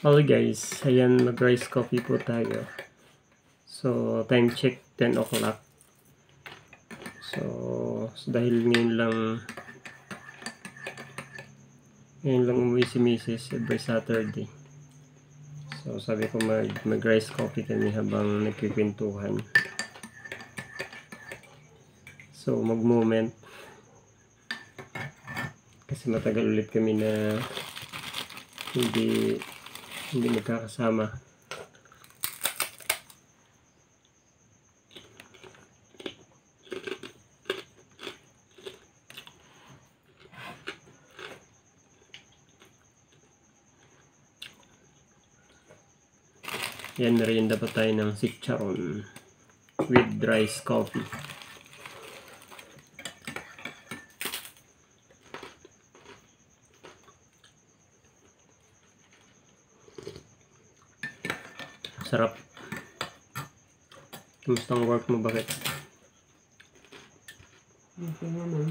Hello guys, ayan mag-rice coffee po tayo. So, time check 10 o'clock. So, dahil ngayon lang umuwi si Mrs. every Saturday. So, sabi ko mag-rice coffee kami habang nagkikwentuhan. So, mag-moment. Kasi matagal ulit kami na hindi nagkakasama. Yan, merienda pa tayo ng chicharon with rice coffee. Sarap. Kumusta ang work mo? Bakit? Okay naman.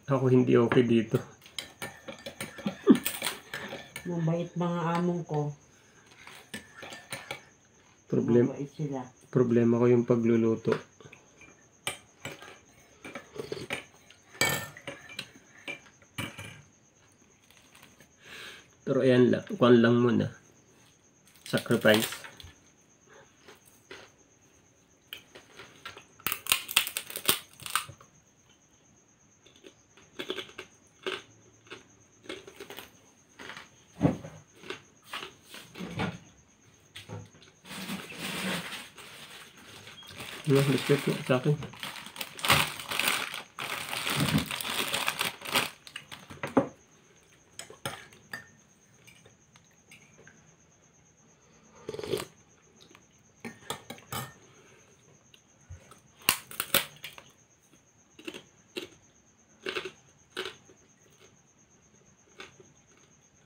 Ako hindi okay dito. Mabait mga among ko. Mabait sila. Problema ko yung pagluluto. Pero ayan lang, kuwan lang muna. Sacrifice. Biscuit mo sa akin.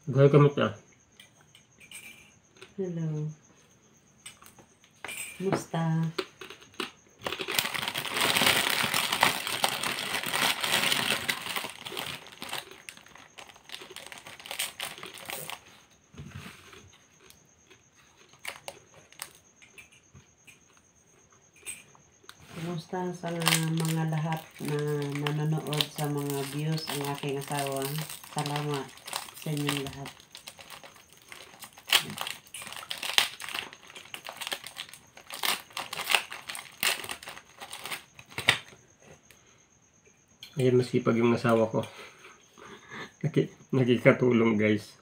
Buhay ka mo ta. Hello. Musta? Kumusta sa mga lahat na nanonood sa mga views ang aking asawa? Salamat sa inyong lahat. Ayan, masipag yung asawa ko. Nakikatulong guys.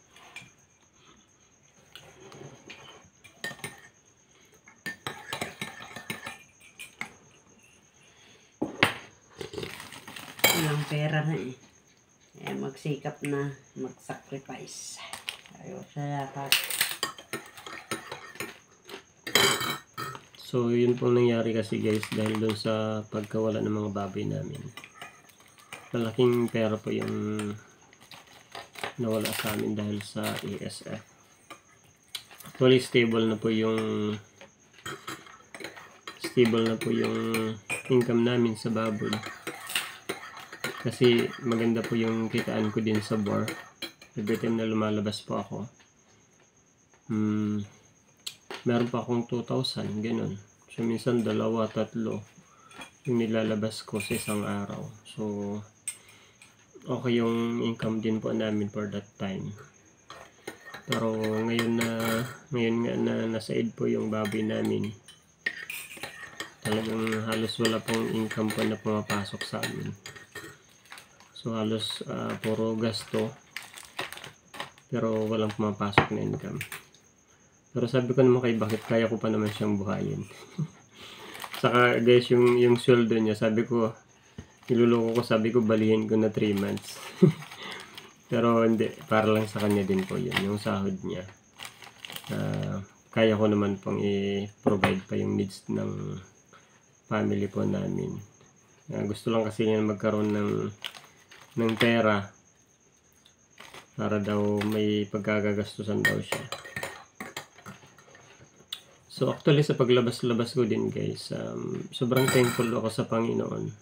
Walang pera na eh. Magsikap na mag-sacrifice. Ayaw sa lahat. So, yun pong nangyari kasi guys dahil doon sa pagkawala ng mga baboy namin. Malaking pera po yung nawala sa amin dahil sa ASF. Actually, stable na po yung income namin sa baboy. Kasi maganda po yung kitaan ko din sa bar. Every time na lumalabas po ako. Meron pa akong 2,000, ganun. So, minsan 2, 3 yung nilalabas ko sa isang araw. So, okay yung income din po namin for that time. Pero ngayon nga na nasa ed po yung baboy namin, talagang halos wala pong income po na pumapasok sa amin. So halos puro gasto pero walang pumapasok na income. Pero sabi ko naman kay bakit kaya ko pa naman siyang buhayin. Saka guys yung sweldo niya, sabi ko niluloko ko, sabi ko balihin ko na 3 months. Pero hindi, para lang sa kanya din po yun, yung sahod niya. Kaya ko naman pang i-provide pa yung needs ng family po namin. Gusto lang kasi niya magkaroon ng pera para daw may pagkagagastusan daw siya. So actually sa paglabas-labas ko din guys, sobrang thankful ako sa Panginoon.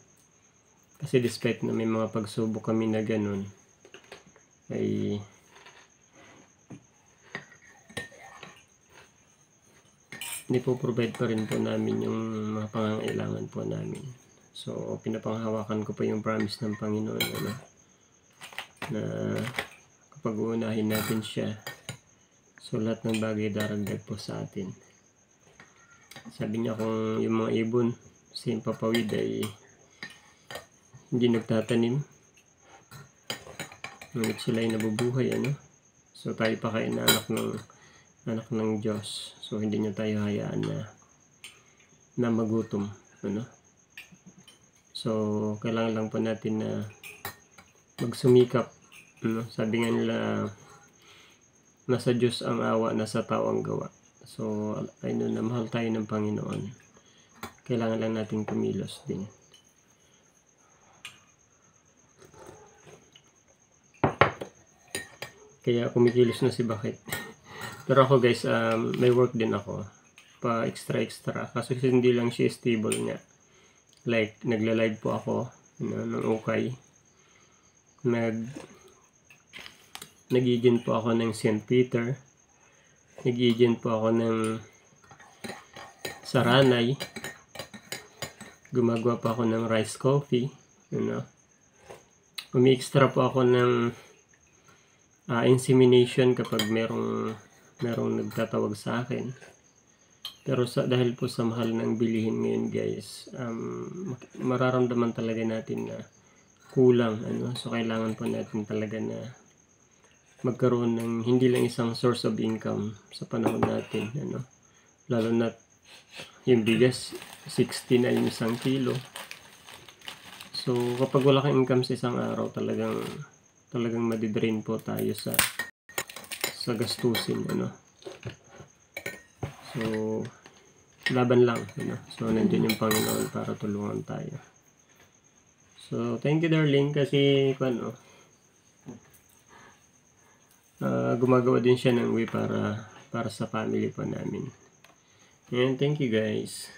Kasi despite na may mga pagsubok kami na ganun, ay provide pa rin po namin yung mga pangangailangan po namin. So, pinapanghawakan ko pa yung promise ng Panginoon, ano, na kapag uunahin natin siya, so lahat ng bagay daragdag po sa atin. Sabi niya kung yung mga ibon sa himpapawid ay hindi nagtatanim, ngunit sila ay nabubuhay, ano. So, tayo pa kayo na anak ng Diyos. So, hindi niya tayo hayaan na magutom, ano. So, kailangan lang po natin na magsumikap, ano. Sabi nga nila, nasa Diyos ang awa, nasa tao ang gawa. So, ayun na, mahal tayo ng Panginoon. Kailangan lang natin kumilos din. Kaya kumikilos na si Bakit. Pero ako guys, may work din ako. Pa extra. Kasi hindi lang siya stable nga. Like, nagla-live po ako, ng ukay. Nag-agent po ako ng St. Peter. Nag-agent po ako ng Saranay. Gumagawa pa ako ng rice coffee. Umi-extra po ako ng insemination kapag merong nagtatawag sa akin. Pero dahil po sa mahal ng bilihin ngayon guys, mararamdaman talaga natin na kulang, ano. So kailangan po natin talaga na magkaroon ng hindi lang isang source of income sa panahon natin, ano. Lalo na yung bigas 60 na yung 1 kilo. So kapag wala kang income sa isang araw, talagang madidrain po tayo sa gastusin, ano. So laban lang, ano. So nandiyan yung Panginoon para tulungan tayo. So thank you darling, kasi gumagawa din siya ng way para sa family po namin. And thank you guys.